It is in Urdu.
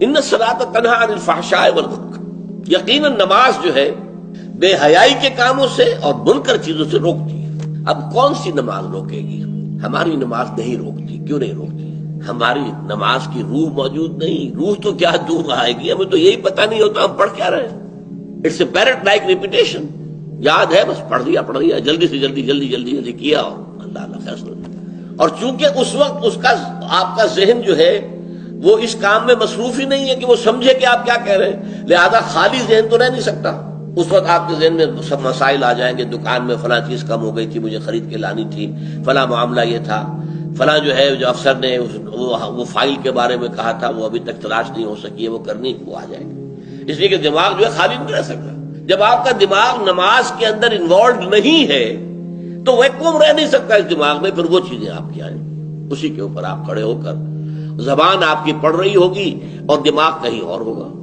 ان الصلاۃ تنہی عن الفحشاء والمنکر، یقیناً نماز جو ہے بے حیائی کے کاموں سے اور منکر چیزوں سے روکتی ہے۔ اب کون سی نماز روکے گی؟ ہماری نماز نہیں روکتی۔ کیوں نہیں روکتی؟ ہماری نماز کی روح موجود نہیں۔ روح تو کیا دور آئے گی، ہمیں تو یہی پتہ نہیں ہوتا ہم پڑھ کیا رہے ہیں۔ It's a parrot like repetition, یاد ہے بس پڑھ دیا جلدی سے جلدی کیا اور اللہ فیصلہ۔ اور چونکہ اس وقت اس کا آپ کا ذہن جو ہے وہ اس کام میں مصروف ہی نہیں ہے کہ وہ سمجھے کہ آپ کیا کہہ رہے ہیں، لہذا خالی ذہن تو رہ نہیں سکتا۔ اس وقت آپ کے ذہن میں سب مسائل آ جائیں گے، دکان میں فلاں چیز کم ہو گئی تھی، مجھے خرید کے لانی تھی، فلاں معاملہ یہ تھا، فلاں جو ہے جو افسر نے وہ فائل کے بارے میں کہا تھا وہ ابھی تک تلاش نہیں ہو سکی ہے، وہ کرنی وہ آ جائے گی۔ اس لیے کہ دماغ جو ہے خالی نہیں رہ سکتا۔ جب آپ کا دماغ نماز کے اندر انوالوڈ نہیں ہے تو ویکوم رہ نہیں سکتا اس دماغ میں، پھر وہ چیزیں آپ کی آئیں، اسی کے اوپر آپ کھڑے ہو کر زبان آپ کی پڑھ رہی ہوگی اور دماغ کہیں اور ہوگا۔